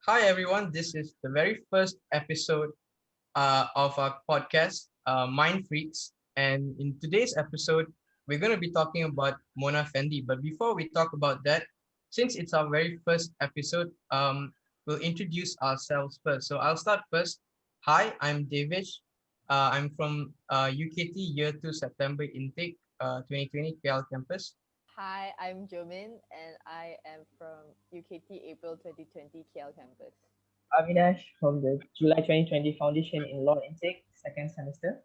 Hi everyone, this is the very first episode of our podcast, MindFreaks. And in today's episode, we're going to be talking about Mona Fendi. But before we talk about that, since it's our very first episode, we'll introduce ourselves first. So I'll start first. Hi, I'm Devish. I'm from UKT Year 2 September Intake 2020 KL campus. Hi, I'm Jomin and I am from UKT April 2020 KL campus. Avinash from the July 2020 Foundation in Law Intake, second semester.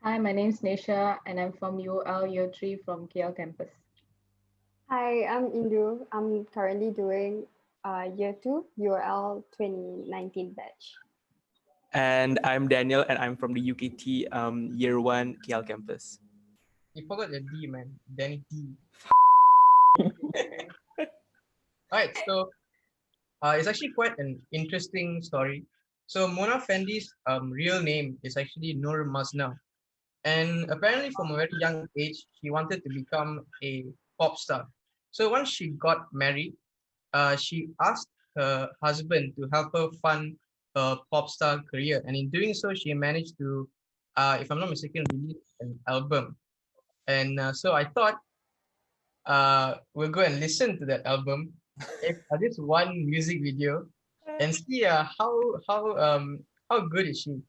Hi, my name is Nesha and I'm from UL Year 3 from KL campus. Hi, I'm Indu. I'm currently doing year 2 UL 2019 batch. And I'm Daniel, and I'm from the UKT Year 1 KL campus. You forgot the D, man. Danny D. Alright, so it's actually quite an interesting story. So Mona Fendi's real name is actually Nur Mazna. And apparently from a very young age, she wanted to become a pop star. So once she got married, she asked her husband to help her fund her pop star career. And in doing so, she managed to, if I'm not mistaken, release an album. And so I thought we'll go and listen to that album, this one music video, and see how good is she.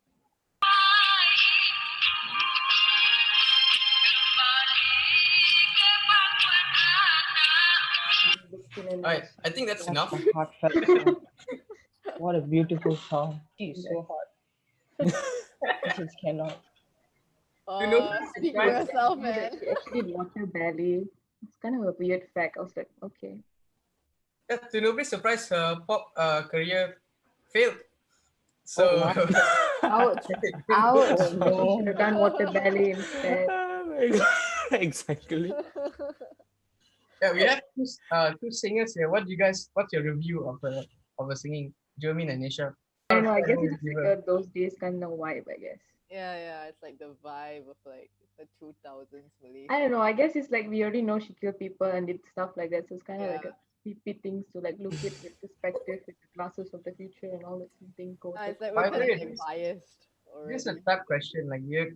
All right, I think that's enough. That's a heartfelt song. What a beautiful song. She's so hot. I just cannot. Speak for yourself, That man. she actually water ballet. It's kind of a weird fact. I was like, okay. Yeah, to nobody's surprise, her pop career failed. So Ouch. Ouch. She should have done water ballet instead. Oh my God. Exactly. yeah, we have two singers here. What's your review of her singing, Jermaine and Nisha? I don't know, I guess it's like those days kind of vibe, I guess. Yeah, it's like the vibe of like the 2000s Malaysia. I don't know, I guess it's like we already know she killed people and did stuff like that. So it's kind of like Yeah. a creepy things to like look at with perspective, with the glasses of the future and all that thing goes. It's like By we're the kind of way, like biased This is a already. tough question. Like you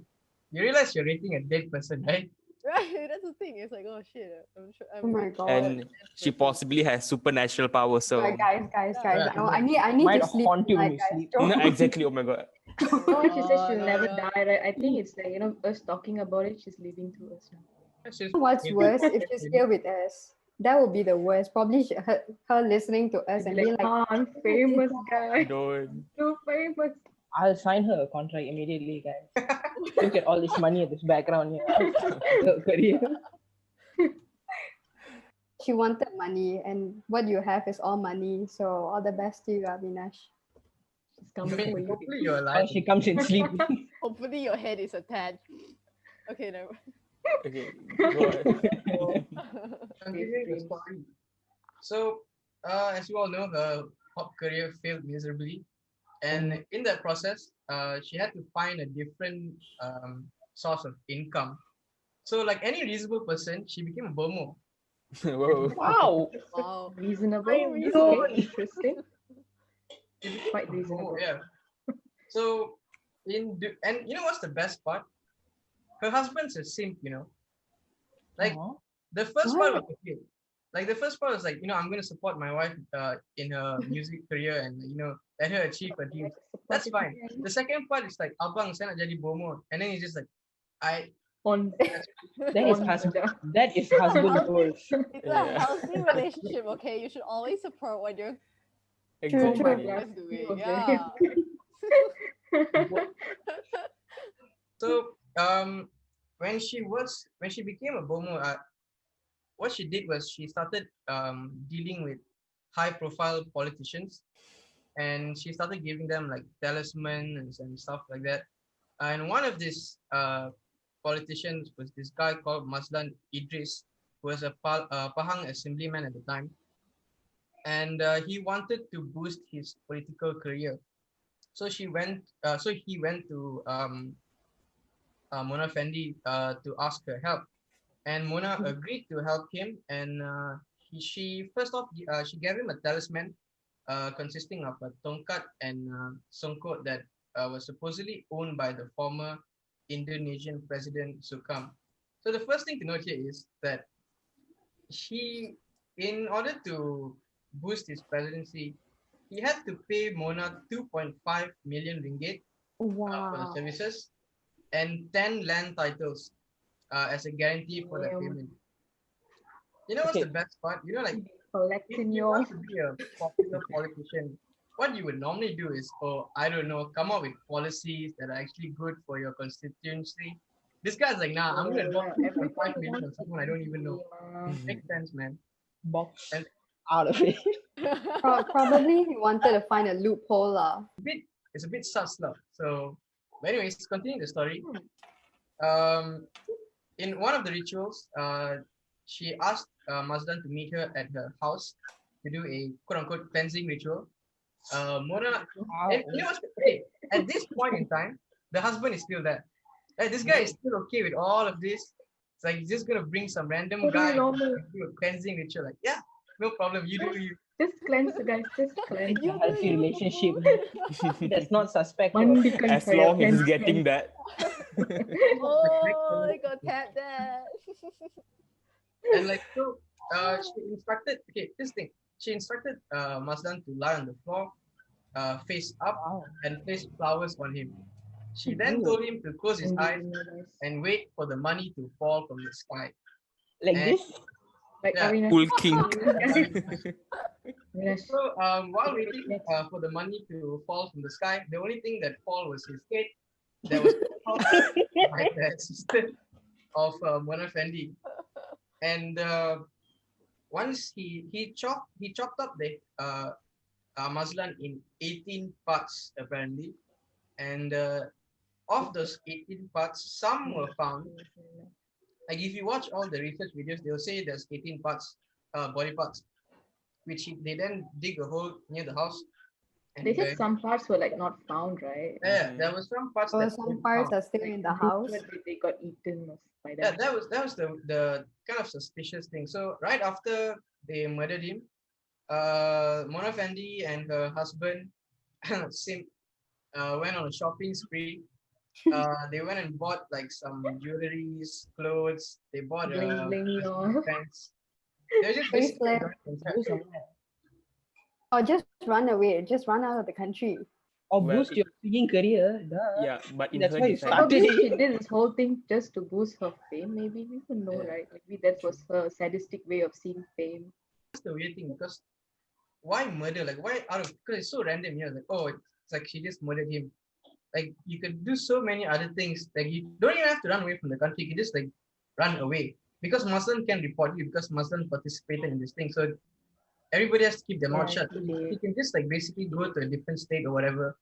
realize you're rating a dead person, right? Right, that's the thing. It's like, oh shit, I'm sure. Oh my god. And she possibly has supernatural powers, so Right, guys. Yeah. I need Might to sleep haunt you when tonight, you guys. sleep. Don't- no, exactly. Oh my God. You know when she says she'll no, never no. die, right? I think it's like, us talking about it, she's living through us now. That's just- What's worse if she's here with us? That would be the worst. Probably her listening to us She'll and be be like, like, oh, I'm famous, guy. Don't. So famous. I'll sign her a contract immediately, guys. Look at all this money at this background here. Her career. she wanted money, and what you have is all money. So all the best to you, Avinash. She's coming for you. Hopefully you're Or alive. she comes in sleep. Hopefully your head is attached. Okay, never. Okay, go ahead. Continuing the story. So, as you all know, her pop career failed miserably, and in that process, she had to find a different source of income. So, like any reasonable person, she became a bomo. Whoa. Wow. Wow. Reasonable. I'm That's good. very interesting. It's quite reasonable. Yeah. So, and you know what's the best part? Her husband's a simp, Like Aw. the first part was What? okay. Like the first part was like, I'm gonna support my wife in her music career and let her achieve her dreams. That's fine. The second part is like, abang saya nak jadi bomo, and then he's just like, I On That is husband. That is husband goals. It's Yeah. a healthy relationship, okay? You should always support what your True, true. partner Yeah. is doing. Okay. Yeah. so when she became a bomo, what she did was she started dealing with high profile politicians, and she started giving them like talismans and stuff like that. And one of these politicians was this guy called Maslan Idris, who was a Pahang assemblyman at the time, and he wanted to boost his political career. So he went to Mona Fendi to ask her help, and Mona agreed to help him. And she first off she gave him a talisman consisting of a tongkat and songkok that was supposedly owned by the former Indonesian president Sukarno. So the first thing to note here is that he, in order to boost his presidency, he had to pay Mona 2.5 million ringgit for the Wow. services and 10 land titles as a guarantee for that Damn. payment. You know what's Okay. the best part? You know, like, if Collecting you your want to be a popular politician, what you would normally do is, I don't know, come up with policies that are actually good for your constituency. This guy's like, nah, I'm gonna drop 2.5 million on someone I don't even know. Makes sense, man. Box And out of it. Probably he wanted to find a loophole lah. it's a bit sus lah. So, but anyways, continuing the story. In one of the rituals, she asked Mazdan to meet her at her house to do a quote-unquote cleansing ritual. Mona, and you know what's okay? At this point in time, the husband is still there. Like, this guy is still okay with all of this. It's like he's just gonna bring some random Totally guy normal. and do a cleansing ritual. Like, yeah, no problem. You do you. Just cleanse, guys. Just cleanse. A healthy relationship. That's not suspect. Mandikan As saya, long as he's cleanse, getting cleanse. that. Oh, I got tapped that. And like so, she instructed. Okay, this thing. She instructed Mazdan to lie on the floor, face up, Wow. and place flowers on him. She then told him to close his eyes Guys. and wait for the money to fall from the sky. Like And- this? Like Yeah. Avinash. Full king. Avinash. So while waiting for the money to fall from the sky, the only thing that fall was his head. That was by the assistant of Mona Fendi. And once he chopped up the Mazlan in 18 parts apparently, and of those 18 parts, some were found. Like if you watch all the research videos, they'll say there's 18 parts, body parts, which they then dig a hole near the house. And They said some parts were like not found, right? yeah, there was some parts Or that some weren't parts found. are still in the They house. said they got eaten by Yeah, them. that was the kind of suspicious thing. So right after they murdered him, Mona Fendi and her husband went on a shopping spree. They went and bought like some jewelries, clothes. They bought Bling bling all. pants. They were just basically Bracelet. enjoying themselves. Or just run away, just run out of the country. Or Well, boost your singing career. Duh. Yeah, but in That's her why you defense, Probably started she it. did this whole thing just to boost her fame. Maybe we don't know, Yeah. right? Maybe that was her sadistic way of seeing fame. That's the weird thing because why murder? Like why out of because it's so random, you know, like it's like she just murdered him. Like you could do so many other things. Like you don't even have to run away from the country. You can just like run away. Because Muslim can report you because Muslim participated in this thing. So everybody has to keep their mouth Yeah, shut. he did. She can just like basically go to a different state or whatever.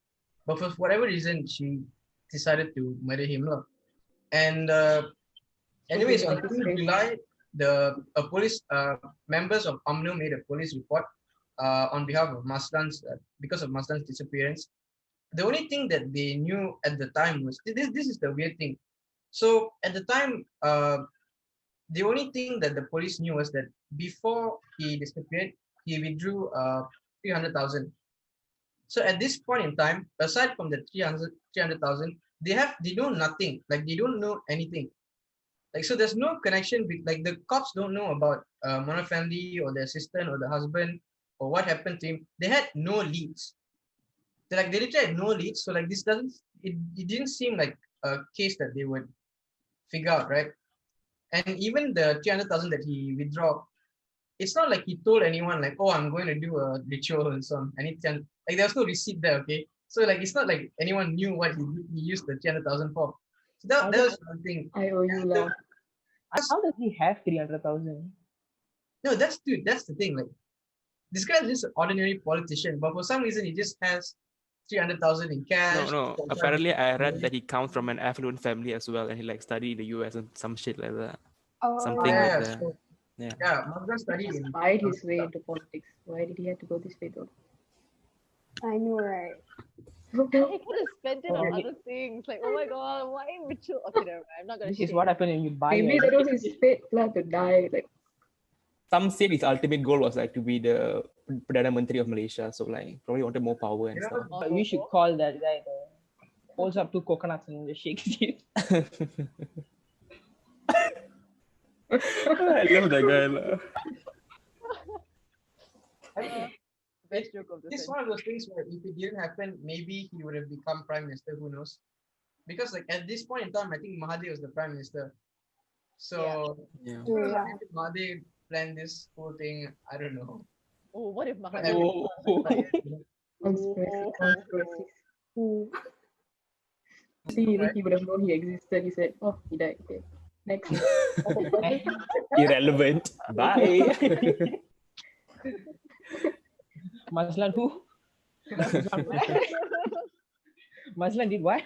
But for whatever reason, she decided to murder him. Lah. And anyways, on like his 2 face. July, police members of UMNO made a police report on behalf of Maslan's because of Maslan's disappearance. The only thing that they knew at the time was this is the weird thing. So at the time, the only thing that the police knew was that before he disappeared, he withdrew 300,000. So at this point in time, aside from the 300,000, they know nothing. Like they don't know anything. Like so, there's no connection with like the cops don't know about Mona Fendi or the assistant or the husband or what happened to him. They had no leads. They literally had no leads. So like this it didn't seem like a case that they would figure out, right? And even the 300,000 that he withdraw, it's not like he told anyone like, oh, I'm going to do a ritual and so on. And like there's no receipt there, okay? So like it's not like anyone knew what he used the 300,000 for. So that was one thing. I owe you love. How does he have 300,000? No, that's the thing. Like this guy is just an ordinary politician, but for some reason he just has 300,000 in cash. no. Apparently, I read that he comes from an affluent family as well, and he like studied in the US and some shit like that. Oh, Something yeah, like yeah, that. so- Yeah. Yeah, Mazlan studied He in spied his way into politics. Why did he have to go this way though? I know, right? I could have spent it on Okay. other things. Like, oh my god, why ritual? Okay, never mind. I'm not gonna. This is shame. what happened when you buy Maybe that was his fate lah to die. Like Some said his ultimate goal was like to be the Perdana Menteri of Malaysia, so like probably wanted more power and Remember, stuff. But we should call that guy the holds up two coconuts and just shakes it. I love that guy. lah. I think Best joke of the this is one of those things where if it didn't happen, maybe he would have become prime minister. Who knows? Because like at this point in time, I think Mahathir was the prime minister. So Yeah. who knows, maybe Mahathir planned this whole thing. I don't know. Oh, what if Mahathir? Oh. Conspiracies. Mm. See, he would have known he existed. He said, "Oh, he died." Okay, next. Irrelevant. Bye. Mazlan who? Mazlan did what?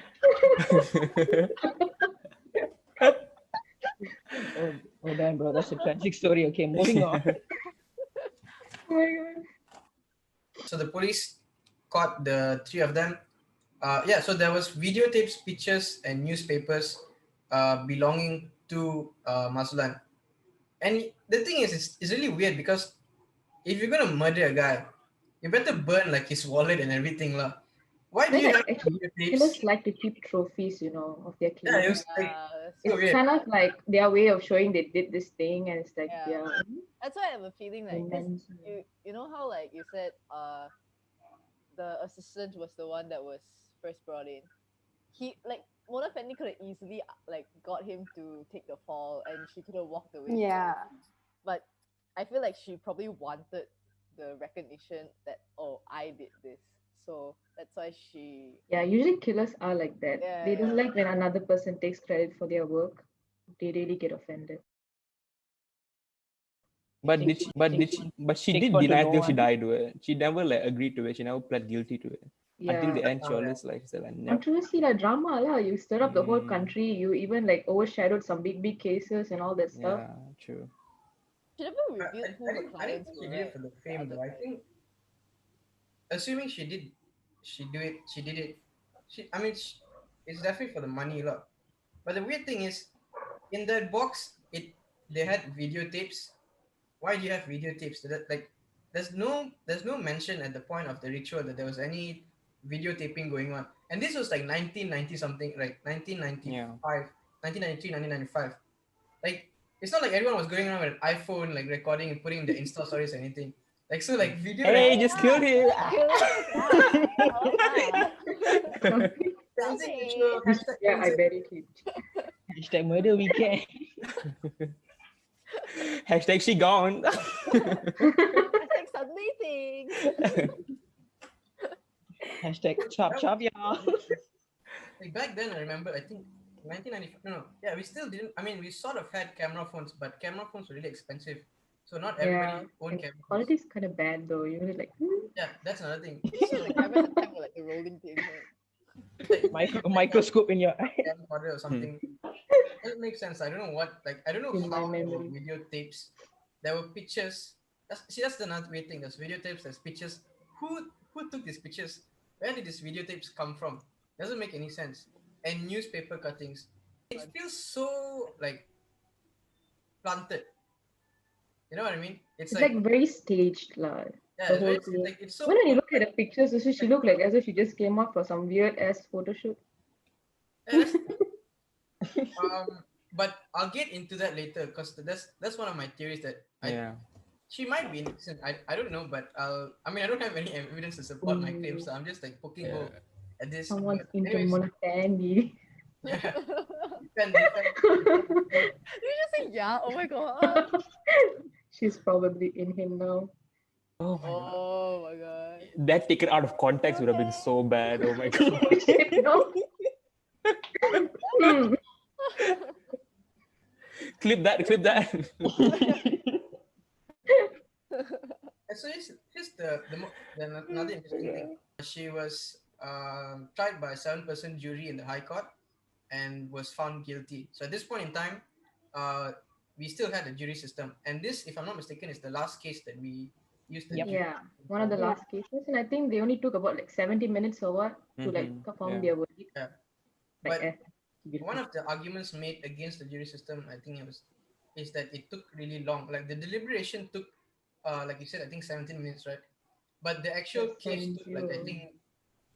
Oh damn, bro, that's a tragic story. Okay, moving on. Oh my god. So the police caught the three of them. So there was videotapes, pictures, and newspapers belonging to Maslan. And the thing is, it's really weird because if you're gonna murder a guy, you better burn like his wallet and everything, lah. Why do Then, you like, have actually, videotapes? killers like to keep trophies, of their Yeah, it killing. was like That's so It's weird. kind of like their way of showing they did this thing, and it's like Yeah. their That's why I have a feeling like 'cause romance. you know how like you said the assistant was the one that was first brought in. He like Mona Fendi could have easily like got him to take the fall and she could have walked away. Yeah. But I feel like she probably wanted the recognition that I did this. So that's why she Yeah, usually killers are like that. Yeah, They don't yeah. like when another person takes credit for their work. They really get offended. But she Takes did one to deny know till she one. died to it. She never like agreed to it. She never pled guilty to it. Until Yeah. the end, she Oh, always like said like, nope. Controversy like drama lah. You stir up the whole Mm. country. You even like overshadowed some big cases and all that stuff. Yeah, true. she never I revealed who I the didn't clients think were. she did it Right? for the The fame other though. I clients. think, assuming she did it. It's definitely for the money, lah. But the weird thing is, in that box, they had videotapes. Why do you have videotapes? There's no mention at the point of the ritual that there was any videotaping going on. And this was like 1990 something, like 1995, 1993, 1995. Like it's not like everyone was going around with an iPhone, like recording and putting in the Insta stories or anything. Like so, like video. Hey, just killed him. Dancing ritual, hashtag Yeah, I dancing. buried him. Hashtag murder weekend. Hashtag she gone. Hashtag suddenly things. Hashtag chop chop y'all. Like back then, I remember. I think 1995. No, yeah, we still didn't. I mean, we sort of had camera phones, but camera phones were really expensive, so not everybody owned And camera phones. quality is kind of bad though. You're like, Yeah, that's another thing. The cameras at the time were like the rolling thing. Right? Microscope in your eye. Camcorder or something. Doesn't make sense. I don't know what. Like I don't know In my how there were memory. videotapes. There were pictures. That's another weird thing. There's videotapes. There's pictures. Who took these pictures? Where did these videotapes come from? Doesn't make any sense. And newspaper cuttings. It feels so like planted. You know what I mean? it's like very staged lah. yeah, the it's, whole very, thing. like it's so. When you look at the pictures, also she looked like as if she just came up for some weird ass photo shoot. Yeah, but I'll get into that later because that's one of my theories that Yeah. she might be innocent. I don't know, but I don't have any evidence to support my claims, so I'm just like poking holes at this. Someone's But into anyways, Mona Fendi. defend. Did you just say yeah? Oh my god. She's probably in him now. Oh my god. Oh my god. That taken out of context would have been so bad. Oh my god. No. Hmm. Clip that. So here's another interesting thing. She was tried by a 7-person jury in the High Court and was found guilty. So at this point in time, we still had a jury system, and this, if I'm not mistaken, is the last case that we used the Yep. jury. Yeah, one of the last cases, and I think they only took about like 70 minutes or what to like form their verdict. Yeah. Like, But one of the arguments made against the jury system, I think is that it took really long. Like the deliberation took, like you said, I think 17 minutes, right? But the actual Yes, case took like I 0.0. think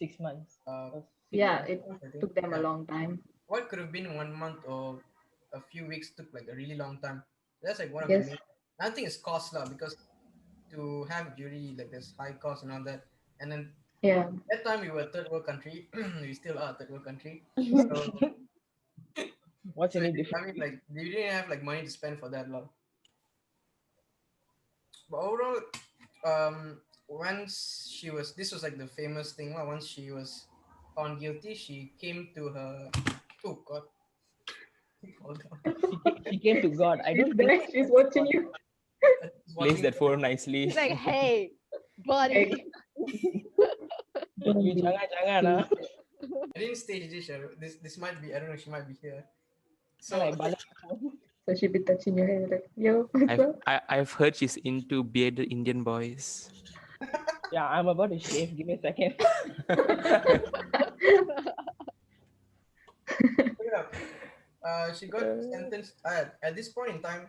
6 months. uh Or Yeah, 6 months. it I think took them a yeah. long time. What could have been 1 month or a few weeks took like a really long time. That's like one of the Yes. main. I think it's cost lah because to have jury like there's high cost and all that. And then Yeah. that time we were a third world country. We still are a third world country. So What's so any I different? mean like we didn't have like money to spend for that long. But overall, once she was this was like the famous thing lah. Once she was found guilty, she came to her. Oh God! Hold on. She came to God. I She's don't think there. She's watching you. She's Place watching. that phone nicely. He's like, hey, buddy. Don't you be jangan-jangan stupid. I didn't stage this. This might be. I don't know. She might be here. So like okay. balik phone. So she'll be touching your hair like, yo, what's I've up? I've heard she's into bearded Indian boys. Yeah, I'm about to shave. Give me a second. Yeah, she got sentenced at this point in time.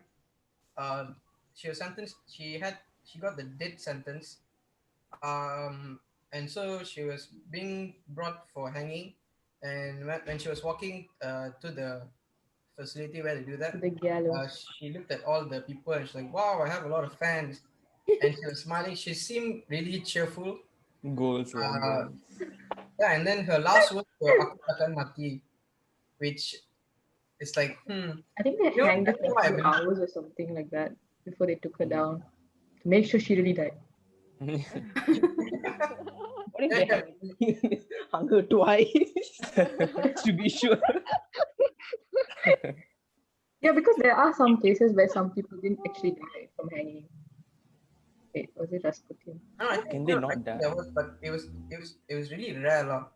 Uh, she was sentenced. She got the death sentence. And so she was being brought for hanging. And when she was walking to the facility where they do that, The gallows. she looked at all the people and she's like, "Wow, I have a lot of fans." And she was smiling. She seemed really cheerful. Goals, yeah, Uh, goals. yeah, and then her last words were "Aku takkan mati," which is like, I think they you know, hanged her I know for what I 2 believe. hours or something like that before they took her down to make sure she really died. What if Yeah, they have hunger twice? Just to be sure. Yeah, because there are some cases where some people didn't actually die from hanging. Wait, was it Rasputin? no, I How think, can they I not think die? there was, but it was really rare, lah,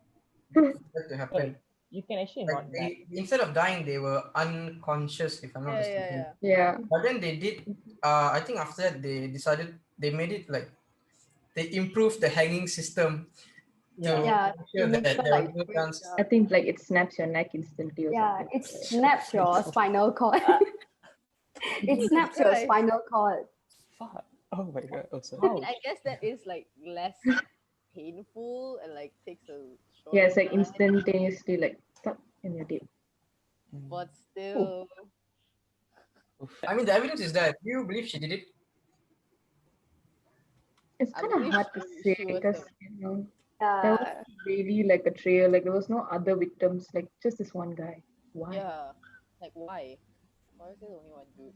for that to happen. You can actually Like not die. they instead of dying, they were unconscious, if I'm not Yeah, mistaken. yeah, Yeah. But then they did. I think after that they decided they made it like they improved the hanging system to Yeah. Yeah, make to sure make that sure there was like no chance. I think like it snaps your neck instantly or yeah, something. it snaps your spinal cord. It Jesus snaps your Christ. spinal cord. Fuck. Oh my god. Oh, I sorry. mean, I guess that is like less painful and like takes a short Yeah, it's like time, instantaneously like stuck in your dead. but still. I mean, the evidence is there. Do you believe she did it? It's I kind of believe hard to say she was because the- there was Yeah, really like a trail, like there was no other victims, like just this one guy. Why? Yeah. Like, why? Why is there only one dude?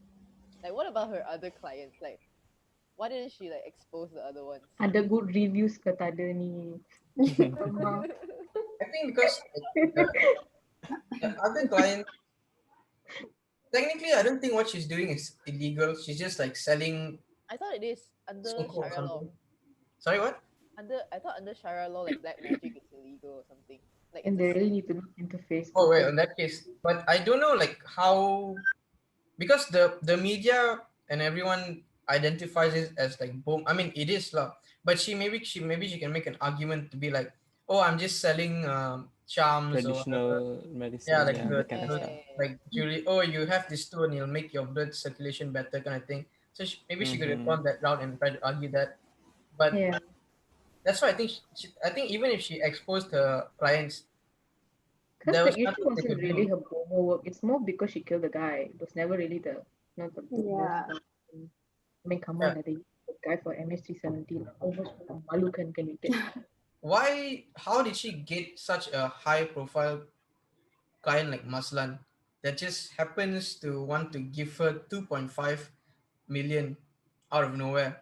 Like, what about her other clients? Like, why didn't she like expose the other ones? Ada good reviews ke tak ada ni? Alamak. I think because the other client, technically, I don't think what she's doing is illegal. She's just like selling I thought it is under soko or Sharia law. something. Sorry, what? I thought under Sharia law, like black magic is illegal or something. Like, And it's they a really sin. need to look into Facebook. Oh wait, on that case, but I don't know like how because the media and everyone identifies it as like boom. I mean, it is lah. But maybe she can make an argument to be like, oh, I'm just selling charms or whatever. Traditional Yeah, medicine, like yeah, the, that kind of stuff. like Julie. Oh, you have this stone, it'll make your blood circulation better, kind of thing. So maybe she could have Mhm. gone that route and tried to argue that. But Yeah. that's why I think I think even if she exposed her clients, Because there the was issue nothing they wasn't could really do. her bomo work. It's more because she killed the guy. It was never really the not the bomo Yeah. stuff. I mean, come Yeah. on, like, they used the guy for MS-370. Almost malukan can you take? Why? How did she get such a high profile client like Maslan that just happens to want to give her 2.5 million out of nowhere?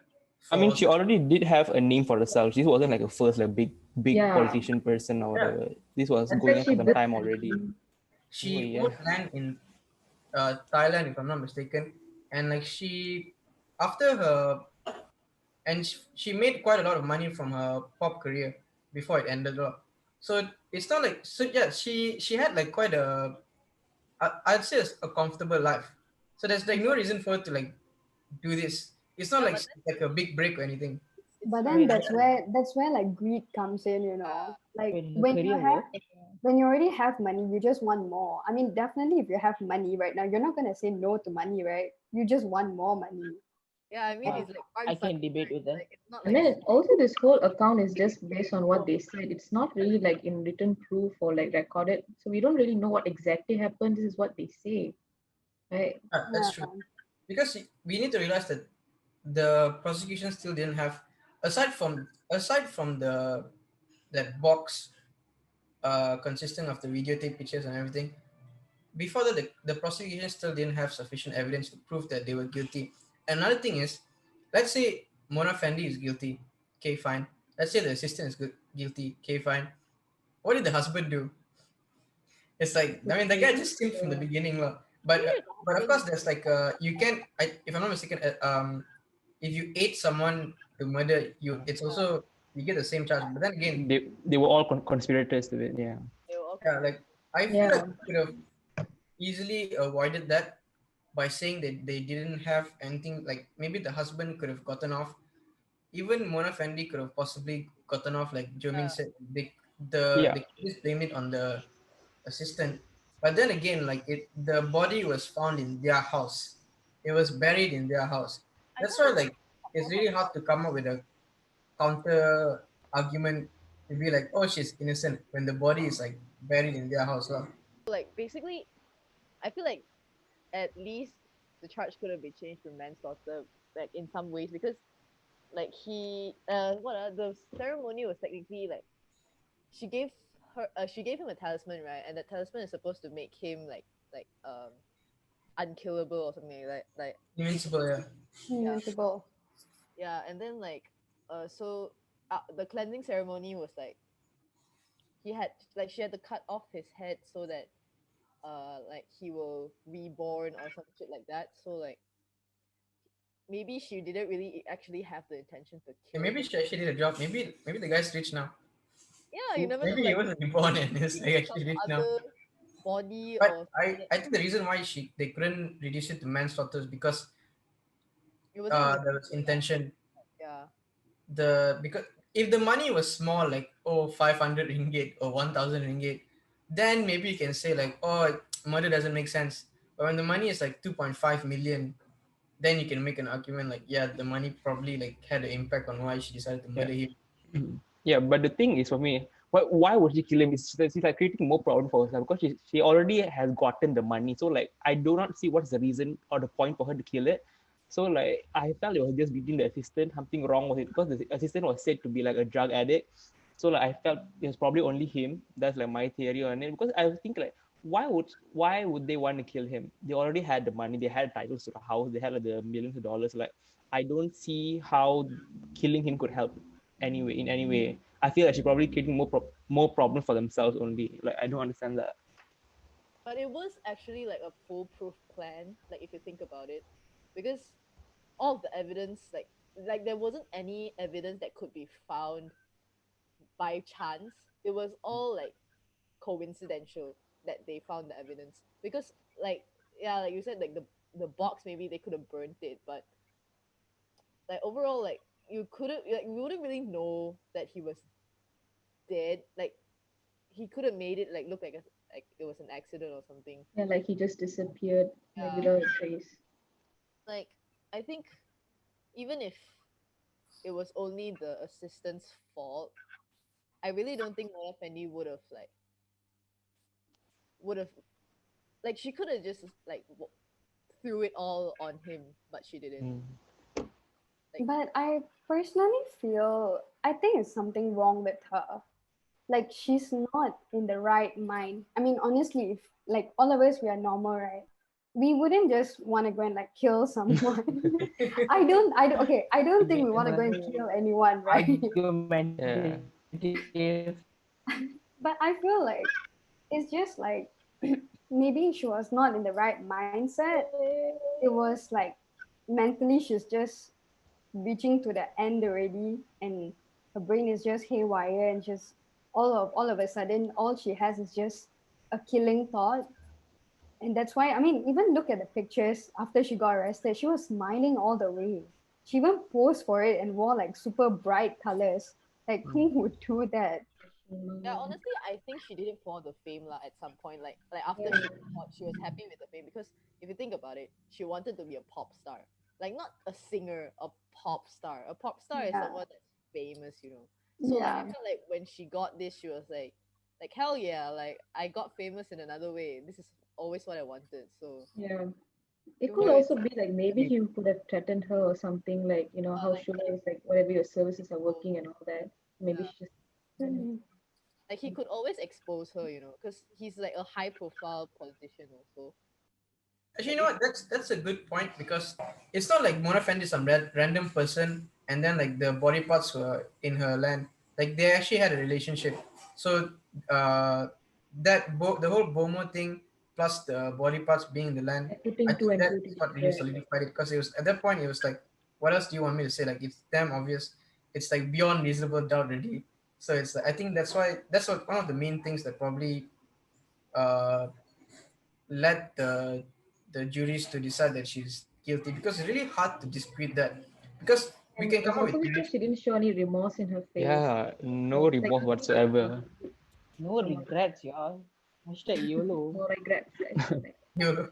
I mean, For she already did have a name for herself. She wasn't like a first like big Yeah. politician person or Yeah. whatever. This was And going on she for some built time already. she Oh, owned yeah. land in Thailand, if I'm not mistaken, and like after her, and she made quite a lot of money from her pop career before it ended up. So it's not like so yeah, she had like quite I'd say a comfortable life. So there's like no reason for her to like do this. It's not Yeah, like but like a big break or anything. it's but her then Wait, that's where like greed comes in, you know. Like Wait, her when you career have work? when you already have money, you just want more. I mean, definitely if you have money right now, you're not gonna say no to money, right? You just want more money. Yeah, I mean, it's like I can debate with that. like it's not And like then also this whole account is just based on what they said. It's not really like in written proof or like recorded. So we don't really know what exactly happened. This is what they say. Right? That's true. Because we need to realize that the prosecution still didn't have, aside from that box consisting of the videotape pictures and everything. Before that, the prosecution still didn't have sufficient evidence to prove that they were guilty. Another thing is, let's say Mona Fendi is guilty. Okay, fine. Let's say the assistant is guilty. Okay, fine. What did the husband do? It's like, I mean, the guy just simped from the beginning, lah. But of course, there's like you can, if I'm not mistaken, if you aid someone to murder, it's also you get the same charge. But then again, They were all conspirators to it. Yeah. they were all yeah, like I feel Yeah. like you could have easily avoided that by saying that they didn't have anything. Like maybe the husband could have gotten off. Even Mona Fendi could have possibly gotten off. Like Jomin said, Yeah. they could just blame it on the assistant. But then again, like the body was found in their house. It was buried in their house. I That's don't why know. like it's really hard to come up with a counter argument to be like, oh, she's innocent when the body is like buried in their house. Lah. Like basically, I feel like at least the charge could have been changed to manslaughter, like in some ways, because like the ceremony was technically like she gave him a talisman, right? And the talisman is supposed to make him like unkillable or something like Invincible, yeah. Invincible. yeah. And then the cleansing ceremony was like she had to cut off his head so that like he will reborn or some shit like that. So like maybe she didn't really actually have the intention to Yeah, kill maybe him. she actually did a job. Maybe the guy's rich now. Yeah, you never know. Maybe he Like wasn't reborn and is maybe some actually rich now. other body But or I think the reason why they couldn't reduce it to manslaughter is because it wasn't his there was intention. yeah. Because if the money was small, like 500 ringgit or 1,000 ringgit, then maybe you can say like, oh, murder doesn't make sense. But when the money is like 2.5 million, then you can make an argument like, yeah, the money probably like had an impact on why she decided to Yeah. murder him. Yeah, but the thing is for me, why would she kill him? She's like creating more problem for herself because she already has gotten the money. So like I do not see what's the reason or the point for her to kill it. So like I felt it was just between the assistant, something wrong with it because the assistant was said to be like a drug addict. So like I felt it was probably only him. That's like my theory on it because I was thinking like why would they want to kill him? They already had the money, they had titles to the house, they had like the millions of dollars. Like I don't see how killing him could help in any way. I feel like she's probably creating more problems for themselves only. Like I don't understand that. But it was actually like a foolproof plan, like if you think about it. Because all of the evidence, like there wasn't any evidence that could be found by chance. It was all like coincidental that they found the evidence. Because like yeah, like you said, like the box maybe they could have burnt it, but like overall like you wouldn't really know that he was dead. Like he could have made it like look like it was an accident or something. Yeah, like he just disappeared like Yeah. without a trace. Like I think even if it was only the assistant's fault, I really don't think Mona Fendi would have like she could have just like threw it all on him, but she didn't. Mm. But I personally feel I think it's something wrong with her. Like she's not in the right mind. I mean, honestly, if like all of us we are normal, right? We wouldn't just want to go and like kill someone. Okay, I don't think we want to go and kill anyone, right? Argumentative. But I feel like it's just like maybe she was not in the right mindset. It was like mentally she's just reaching to the end already, and her brain is just haywire, and just all of a sudden all she has is just a killing thought. And that's why, I mean, even look at the pictures after she got arrested, she was smiling all the way. She even posed for it and wore like super bright colors. Like who would do that? Yeah, honestly, I think she did it for the fame lah. At some point, like after she was happy with the fame because if you think about it, she wanted to be a pop star. like not a singer, a pop star. A pop star is Yeah. someone that's famous, you know. So like I Yeah. felt like when she got this, she was like hell yeah, like I got famous in another way. This is always what I wanted. So Yeah. It to could her, it's also be like maybe he could have threatened her or something like, how like sure is like whatever your services are oh, working and all that. Maybe yeah. she just Mhm. Like he could always expose her, you know, because he's like a high profile politician also. Actually, Like you know if what? That's a good point because it's not like Mona Fendi is some random person and then like the body parts were in her land. Like they actually had a relationship. So uh, the whole Bomo thing plus the body parts being in the land, I putting two think and two that's what really together. solidified it because it was at that point it was like, what else do you want me to say? Like it's damn obvious. It's like beyond reasonable doubt already. So it's I think that's what one of the main things that probably uh led the juries to decide that she's guilty because it's really hard to dispute that because we And can it's come up with also theories. because she didn't show any remorse in her face. Yeah, no So it's like remorse whatsoever. No regrets, y'all. Hashtag YOLO. no regrets, guys. YOLO.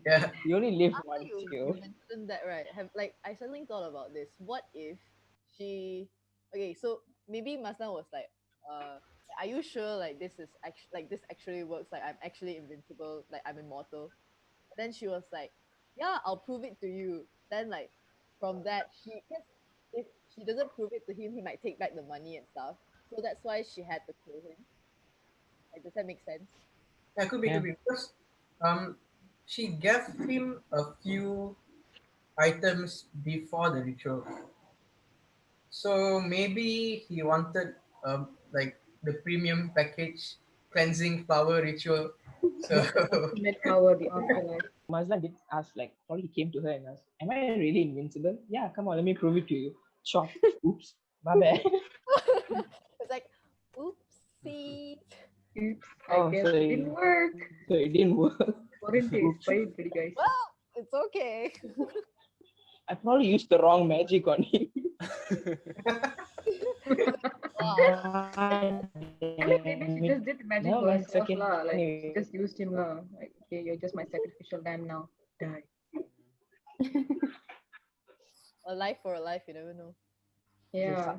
Yeah, You only live after once, you yo. mentioned that, right, have like I suddenly thought about this. What if she okay, so maybe Masna was like, are you sure like this is actually like this actually works? Like I'm actually invincible, like I'm immortal. And then she was like, yeah, I'll prove it to you. Then like from that she guess if she doesn't prove it to him, he might take back the money and stuff. So that's why she had to kill him. Like does that make sense? yeah, could Yeah. be because um she gave him a few items before the ritual, so maybe he wanted like the premium package cleansing flower ritual. So The ultimate power, the afterlife. Mazlan did ask, like, probably came to her and asked, am I really invincible? Yeah, come on, let me prove it to you. Chop. Oops. My bad. It's like, oopsie. Oops, I Oh, guess so it it, didn't work. so it didn't work. Warranty Oops. expired, pretty guys. Well, it's okay. I probably used the wrong magic on him. Wow. God I damn mean, it. maybe she just did the magic Never for mind, it's herself, okay. lah. Like, Anyway, she just used him, lah. Like, okay, you're just my sacrificial lamb now. Die. A life for a life, you never know. Yeah.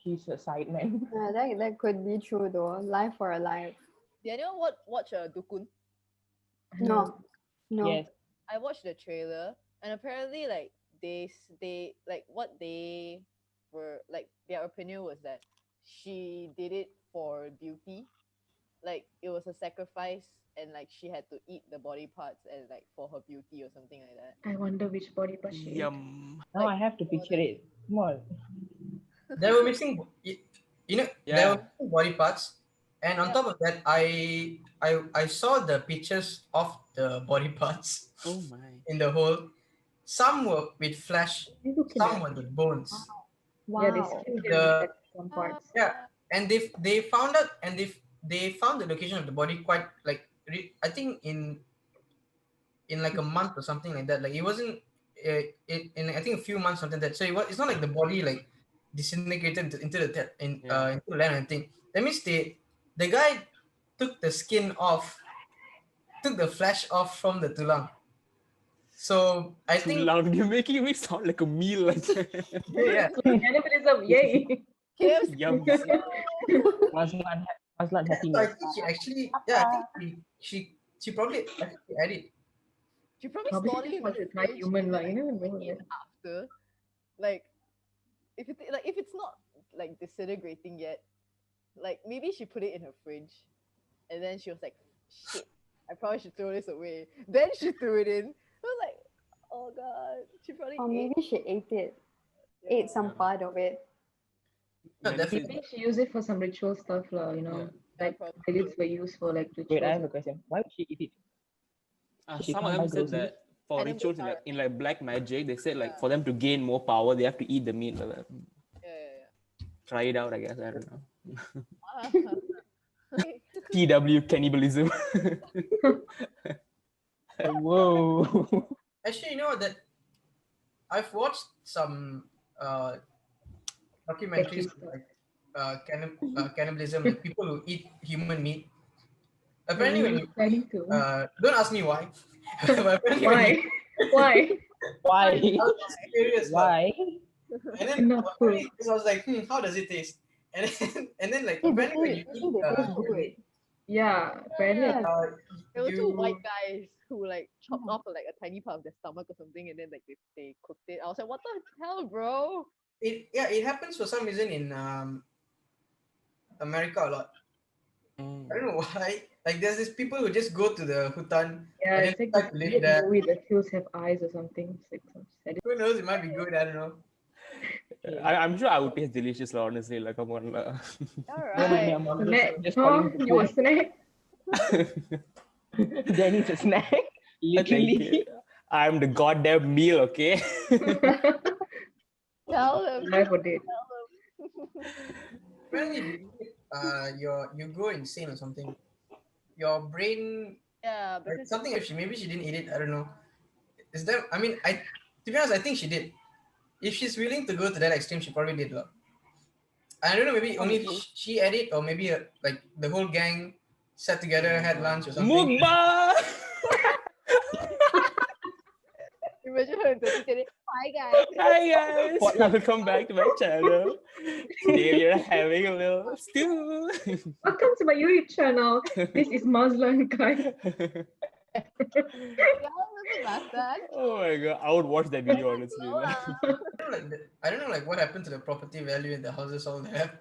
he's a side man. Yeah, that could be true though. Life for a life. Did anyone watch Dukun? No, no. Yes. I watched the trailer, and apparently, like they like what they were like their opinion was that she did it for beauty, like it was a sacrifice, and like she had to eat the body parts and like for her beauty or something like that. I wonder which body part she ate. Yum. Now Like I have to for picture it. Come on. there were missing there were Yeah. missing body parts, and on yeah, top of that I saw the pictures of the body parts Oh my. in the hole. Some were with flesh, What are you looking some at? were with bones. Yeah, they Wow. skinned him The at some parts. Yeah, and they found out, and they found the location of the body quite like I think in like a month or something like that. Like it wasn't in I think a few months something like that. So it's not like the body like disintegrated into Yeah. into the land or anything. That means the guy took the skin off, took the flesh off from the tulang. So I Too think loud. You're making me sound like a meal. Like yeah, Cannibalism, yay! KFC. Yum. Mazlan, Mazlan yeah. happy So I meal. think she actually yeah I think she probably actually added. She probably Probably stored she it just in the wanted to try fridge human, and then like, like you never know. ate Like, after. Like if it's not like disintegrating yet, like maybe she put it in her fridge, and then she was like, "Shit, I probably should throw this away." Then she threw it in. I was like, "Oh god," she probably Or ate. maybe she ate it, Yeah. ate some part of it. No, Benefit. definitely. maybe she used it for some ritual stuff, Yeah. Yeah, like probably. eyelids were used for like Wait, I rituals. have a question. Why would she eat it? She Some of can't buy them said groceries? that for Cannibal rituals heart. in like black magic, they said like Yeah. for them to gain more power, they have to eat the meat. Yeah. Try it out, I guess. I don't know. Yeah. TW cannibalism. Whoa. Actually, you know that I've watched some documentaries Sketchy on, stuff. like cannibalism, like people who eat human meat. Are Apparently, you when really you eat, planning to? don't ask me why, but apparently when you Why? Why? Why? I was just curious, lah. Why? And then Enough apparently, because I was like, how does it taste? And then like Hey, apparently when you they say eat they taste good. Yeah, apparently. Yeah. uh, There were two white you guys who like chopped off like a tiny part of their stomach or something, and then like they cooked it. I was like, what the hell, bro? it happens for some reason in America a lot. I don't know why. Like there's these people who just go to the hutan Yeah, and then it's like start this to live weird there. movie that hills have eyes or something. It's like some sadistic. Who knows? It might be good. I don't know. I'm sure I would taste delicious, lah, honestly. Like, come on. All No, but right. I'm Snack. just Oh, calling you want snack? Danny's a snack. Thank you. Literally. I'm the goddamn meal, okay? Tell them. Life or dead. Apparently, you go insane or something. Your brain, Yeah, like because something. If maybe she didn't eat it. I don't know. Is that? I mean, to be honest, I think she did. If she's willing to go to that extreme, she probably did. I don't know. Maybe only she ate it, or maybe like the whole gang sat together, had lunch or something. Mukbang! imagine her in 2020. Hi guys. Hi guys, welcome back to my channel. Today we are having a little stew. Welcome to my YouTube channel. This is Muslim guy. Yeah, remember last time? Oh my god, I would watch that video honestly. I don't know like what happened to the property value in the houses all there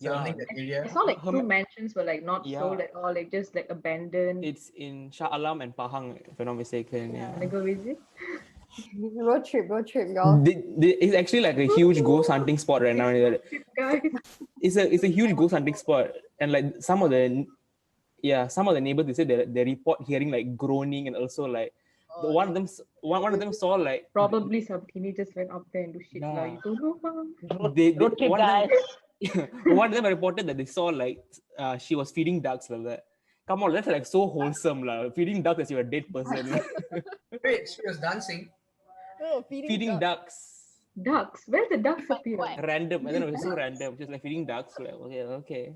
surrounding that area. It's not like Her two mansions were like not Yeah. sold at all, like just like abandoned. It's in Shah Alam and Pahang, if I'm not mistaken. Yeah. Wanna go visit? Road trip, y'all. It's actually like a huge ghost hunting spot right now. Guys, It's a huge ghost hunting spot, and like some of the neighbors, they said they report hearing like groaning, and also like one of them saw like probably some teenagers went up there and do shit. Yeah. You don't know. Road trip, one of guys. them, one of them reported that they saw like she was feeding ducks like that. Come on, that's like so wholesome lah. Feeding ducks as you're a dead person. Wait, she was dancing. No, Feeding ducks. Ducks. Where the ducks Quack, appear? quack. Random. I don't know, it's so random. Just like feeding ducks. Like, okay.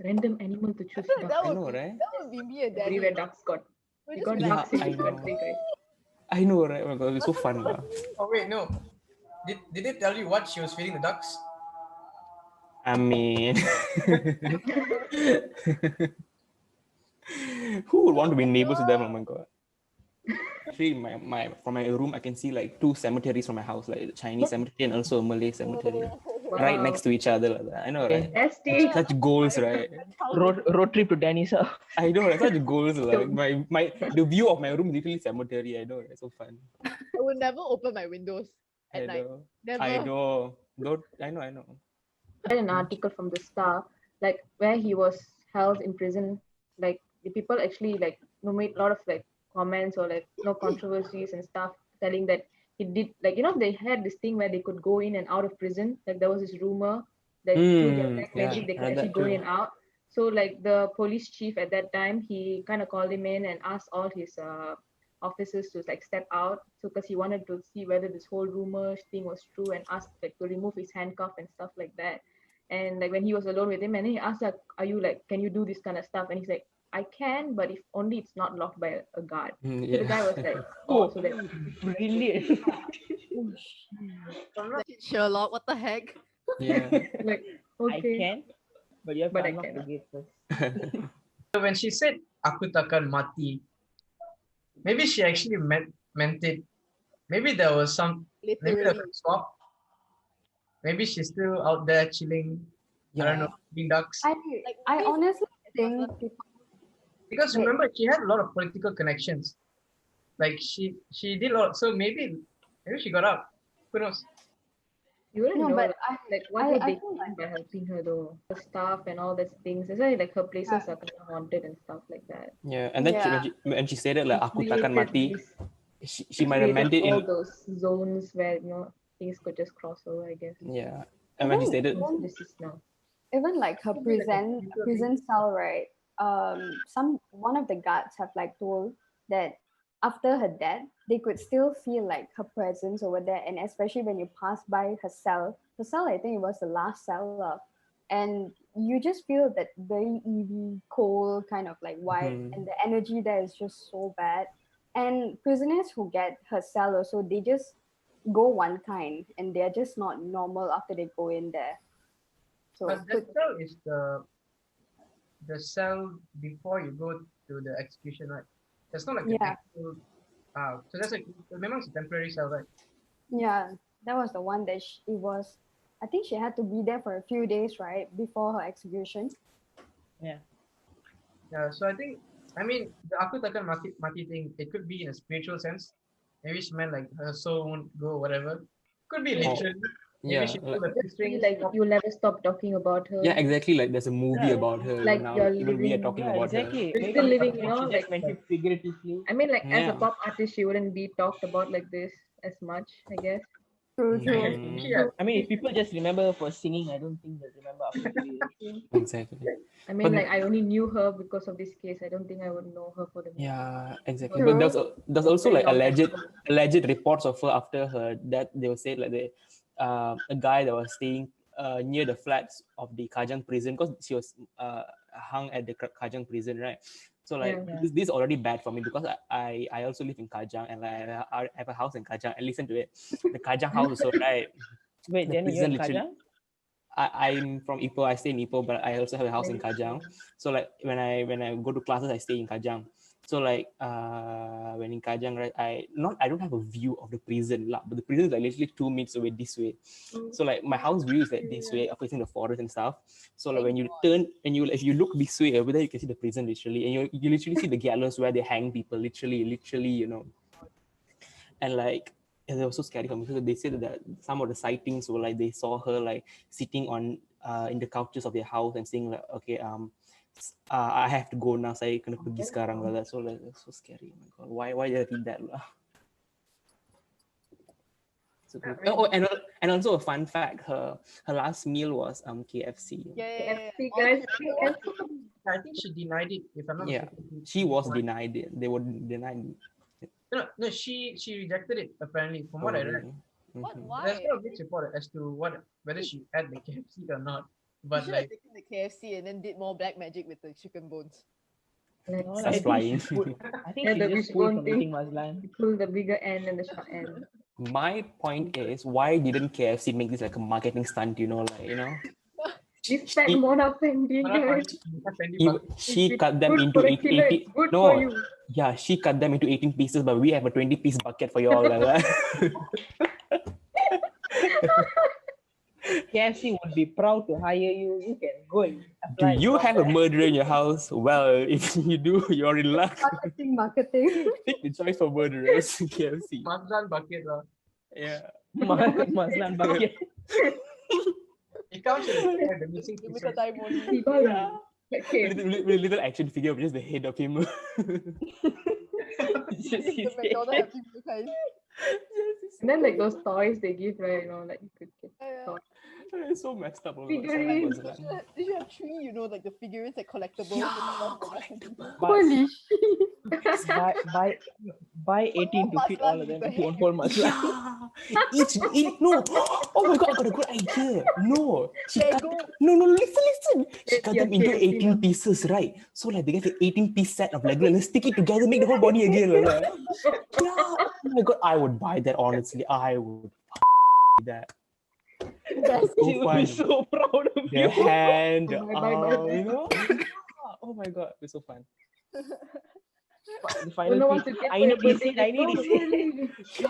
Random animal to choose ducks. That I would know, be right? that would be me and Daddy. Everywhere ducks got. We're We just got be like, ducks in I this know. country, guys. I know, right? Oh my god, it's so fun lah. Oh wait, no. Did they tell you what she was feeding the ducks? I mean, who would want to be neighbors with them? Oh my god. Actually, from my room, I can see like two cemeteries from my house, like a Chinese cemetery and also a Malay cemetery, right Wow. next to each other. Like that. I know, right? ST. Such goals, right? Road trip to Danny's house. I know, right? Such goals. Like the view of my room is literally cemetery. I know, it's so fun. I would never open my windows I at night. know. Never. I know. I know. I read an article from the Star, like where he was held in prison. Like the people actually like made a lot of like comments or like controversies and stuff, telling that he did like they had this thing where they could go in and out of prison. Like there was this rumor that through their black magic they could read that actually go in too. and out. So like the police chief at that time, he kind of called him in and asked all his officers to like step out. So because he wanted to see whether this whole rumor thing was true and asked like to remove his handcuff and stuff like that. And like when he was alone with him, and then he asked like, "Are you like, can you do this kind of stuff?" And he's like, "I can, but if only it's not locked by a guard." So the guy was like, "Oh, so that." Brilliant. Sherlock, what the heck? Yeah. Like, I okay. can, but you have But to I unlock the cannot. gate first. So when she said "aku takkan mati," maybe she actually meant it. Maybe there was maybe there was Literally. a swap. Maybe she's still out there chilling. I don't know, feeding ducks. I honestly think Because Wait. remember, she had a lot of political connections. Like she did a lot. So maybe she got out. Who knows? You wouldn't no, know but like what I would they feel gain by helping her though? The staff and all those things. That's why like her places are kind of haunted and stuff like that. Yeah, and then Yeah. when she said it like aku takkan Created mati, this- she might have meant created it all in those zones where things could just cross over, I guess. yeah. And when she said it, This is now. even like her Maybe like a prison cell, right? One of the guards have like told that after her death, they could still feel like her presence over there, and especially when you pass by her cell. Her cell, I think it was the last cell, and you just feel that very eerie, cold kind of like vibe, and the energy there is just so bad. And prisoners who get her cell also, they just go one kind, and they're just not normal after they go in there. So But that cell is the cell before you go to the execution, right? That's not like an yeah, actual. So that's like memang it's a temporary cell, right? yeah, that was the one that it was. I think she had to be there for a few days, right, before her execution. Yeah. Yeah. So I mean, the aku takkan mati thing. It could be in a spiritual sense. Maybe she meant like her soul won't go, whatever. Could be Oh, literally. Maybe yeah, she like, pulled a Just feel strings. like you'll never stop talking about her. yeah, exactly. Like there's a movie Yeah, about her Like now. you're Even we are living. talking Yeah, about her. exactly. Maybe Maybe Still living, she you know, just like meant it figuratively. I mean, like as a Yeah. pop artist, she wouldn't be talked about like this as much, I guess. True, I true. guess Mm, yeah. I mean, if people just remember her for singing, I don't think they'll remember after 2 years. exactly. I mean, But like I only knew her because of this case. I don't think I would know her for the movie. yeah, exactly. Because But True. there's it's also very like long time ago. alleged reports of her after her death. They will say like a guy that was staying near the flats of the Kajang prison because she was hung at the Kajang prison, right? So like Yeah. this is already bad for me because I also live in Kajang and like, I have a house in Kajang and listen to it. The Kajang house also, right? Wait, The Jenny, you're prison in literally. Kajang? I'm from Ipoh. I stay in Ipoh, but I also have a house in Kajang. So like when I go to classes, I stay in Kajang. So like when in Kajang, right, I don't have a view of the prison lah, but the prison is like literally 2 minutes away this way. So like my house view is like this way, facing the forest and stuff. So like Thank when you God. turn and you if you look this way over there, you can see the prison literally, and you literally see the gallows where they hang people, literally, you know. And like it was so scary for me because they said that some of the sightings were like they saw her like sitting on in the couches of their house and saying like, okay, I have to go now, saya kena pergi sekarang lah. So like so scary. Oh my god, why did I read that lah? So cool. And also a fun fact, her last meal was KFC. Yeah. KFC All guys. true. I think she denied it. If I'm not Yeah, mistaken, she was denied it. They were denied it. No, she rejected it apparently. From what I read, What? Mhm. Why? there's no mixed report as to whether she had the KFC or not. You But should have like, taken the KFC and then did more black magic with the chicken bones. Like, No, Starts I think flying. she put, I think Yeah, she the just pulled wishbone from thing. eating Mazlan. you pull the bigger end and the short end. My point is, why didn't KFC make this like a marketing stunt? You know, like This fat she, Mona Fendi guys. she It's cut them good into for a killer. 80. It's good No, for you. yeah, she cut them into 18 pieces, but we have a 20-piece bucket for you all. Like. KFC would be proud to hire you. You can go and Do apply you job have a there. murderer in your house? Well, if you do, you're in luck. Marketing. Pick the choice for murderers, KFC. Mazlan bucket lah. Yeah. Mazlan bucket. It comes with the missing Limited pieces. time only. Yeah. Okay. Little action figure of just the head of him. It's just his The McDonald's head. Happy Meal kind. And then like those toys they give, right? You know, like you could get Yeah. toys. It's so messed up. Figurines. They should have three, like the figurines like collectibles. Collectible. But Holy shit. buy 18 to fit all of them into one whole Mazlan. Yeah. Each no. Oh my god, I got a good idea. No. Lego. No, listen. She cut Yeah, them into KFC 18 pieces, right? So like they get an 18-piece set of Lego and then stick it together, make the whole body again. Like. Yeah. Oh my god, I would buy that honestly. I would buy that. That's So She would fun. be so proud of The you. hand, the Bye, arm, you know? Oh my god, it's so fun. The You final know what piece. to get I for your need his birthday? head. I need his head.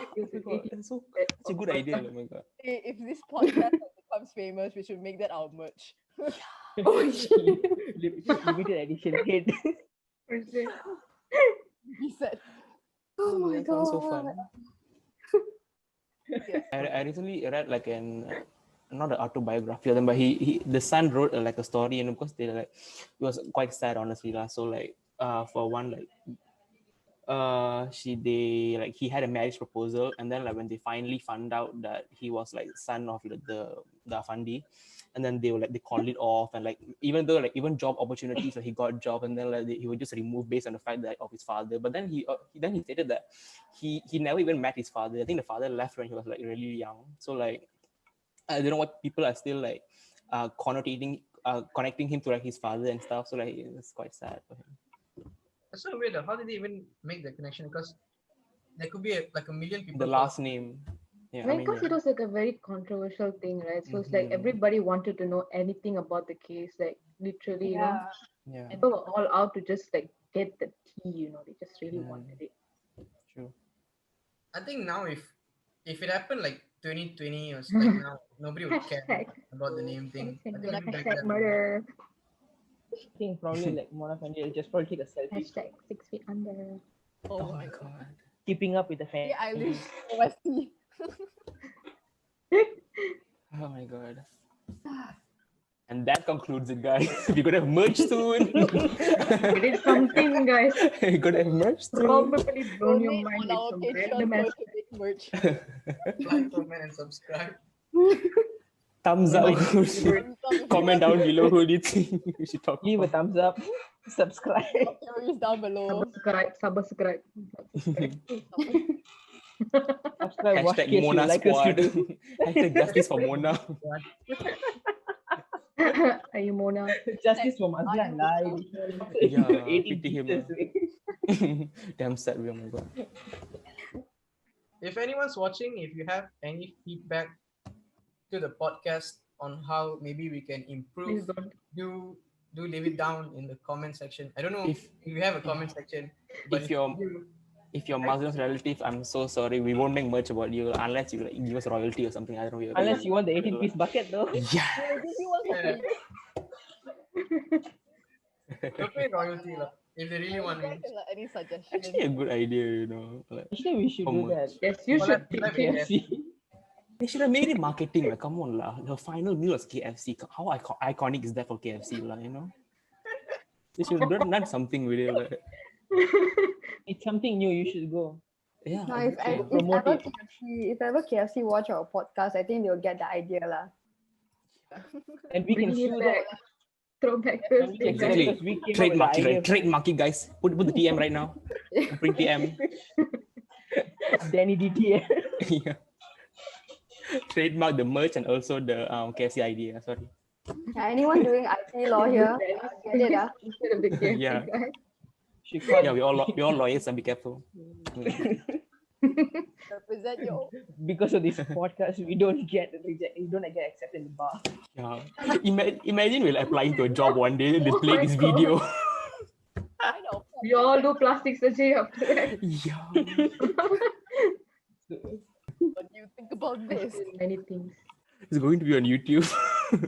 Oh my god, it's such a good idea. Oh my god. Hey, if this podcast becomes famous, we should make that our merch. Limited edition head. He said, Oh my That sounds so god. fun. I recently read like not an autobiography of them, but the son wrote like a story, and of course they like it was quite sad honestly lah. So like for one like he had a marriage proposal, and then like when they finally found out that he was like son of the Fandey, and then they called it off, and like even though like even job opportunities, so he got job, and then like he was just removed based on the fact that of his father. But then he stated that he never even met his father. I think the father left when he was like really young. So like I don't know what people are still like connecting him to like his father and stuff. So like it's quite sad for him. That's so weird. How did they even make the connection? Because there could be like a million people. The last name. Yeah, I mean, because it was like a very controversial thing, right? So it's like Mhm. everybody wanted to know anything about the case, like literally, you know. Yeah, People were all out to just like get the tea, you know. They just really Yeah. wanted it. true. I think now if it happened like 2020 or like now, nobody would care Hashtag. about the name thing. I think Like, even back Hashtag then. murder. I think probably like Mona Fendi will just probably take a selfie. Hashtag 6 feet under. Oh my god. Keeping up with the Yeah, I Fendi. wish OST. Oh my god. And that concludes it, guys. We're gonna have merch soon. We did something, guys. We're gonna have merch soon. Probably blown your Donate mind on with our some Patreon random so ass. we can make merch. Like, comment, and subscribe. Thumbs up. Comment down below who do you think we should talk Leave a about. thumbs up. Subscribe. Theories down below. Subscribe. Subscribe. Watch Hashtag case you Mona like us to Squad. do. Hashtag justice for Mona. Are you Mona? Justice for Mazlan live. Yeah, 18 pity him. pieces. Damn sad. Oh my god. If anyone's watching, if you have any feedback to the podcast on how maybe we can Please improve, don't. do leave it down in the comment section. I don't know If if you have a comment section, but if you're you if you're Muslim's relative, I'm so sorry. We won't make much about you unless you like give us royalty or something. I don't know. Unless you want the 18-piece bucket though. Yeah. We'll give you one for free. don't pay royalty lah. If they really want Guys me. can, like, any suggestions? Actually, a good idea, you know. Like, Actually, we should how do much? that. Yes, you Well, should like, pick like, it. KFC. They should have made it marketing. Like, come on, lah. The final meal was KFC. How iconic is that for KFC, lah? You know. They should have done something with it. Like, It's something new. You should go. yeah. No, exactly. Promote it. if ever KFC watch our podcast, I think they'll get the idea lah. And we can Bring it sue back. them. Throwback And we Thursday. can sue them Exactly. because we came up with the Trademark it, idea. right? Trademark it, guys. Put the TM right now. Bring TM. Danny DT. Yeah. Trademark the merch and also the KFC idea. Sorry. Anyone doing IT law here? Get it, ah? Instead of the KFC Yeah. guy. She called Yeah, we all lawyers and be careful. Represent your because of this podcast, we don't get accepted in the bar. Yeah. Imagine we're applying to a job one day and display my this God. video. kind of. We all do plastic surgery after that. Yeah. What do you think about this? Many things. It's going to be on YouTube.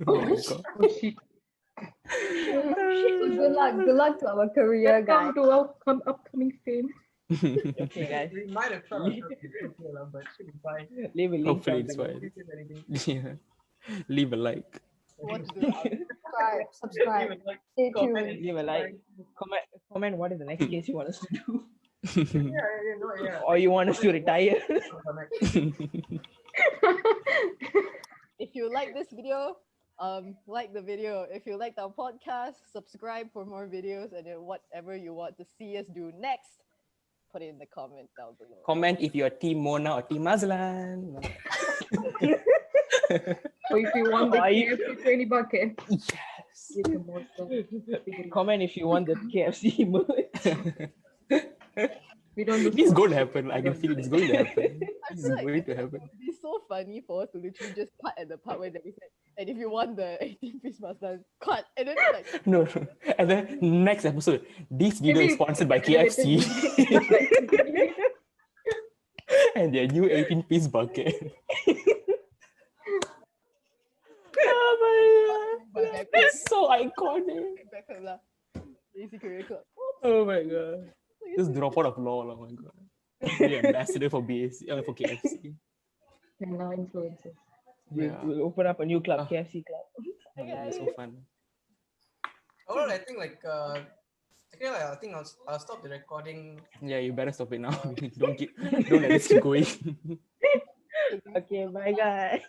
Oh my god. Oh shit. Good luck to our career, guys. Welcome to our upcoming fame. Okay, guys. We might have tried ourselves before, lah, but should be fine. Leave a link. Hopefully down it's below. fine. If there's anything. Yeah. Leave a like. What to do? Subscribe. Even, like, Stay comment tuned. and Leave a like. Comment what is the next case you want us to do, Yeah. or you want us to retire. If you like this video, like the video. If you liked our podcast, subscribe for more videos, and then whatever you want to see us do next, put it in the comment down below. Comment if you're Team Mona or Team Mazlan. So if you want the Are you- KFC 20 bucket, Yes. you can post that. Comment if you want the KFC merch. We don't do This is going to happen. I can feel it's going to happen. I This is feel like going to happen. it would be so funny for us to literally just cut at the part where they said, and if you want the 18-piece master, cut. And then like, No. And then next episode, this video is sponsored by KFC and their new 18-piece bucket. Oh my god. It's so iconic. back from the BAC Career Club. Oh my god. Just drop out of law. Oh my god. Be ambassador for BAC, for KFC. And now influencers. Yeah. We'll open up a new club, KFC club. Oh, yeah, it's so fun. Overall, I think I think I'll stop the recording. Yeah, you better stop it now. Don't let this keep going. Okay, bye guys.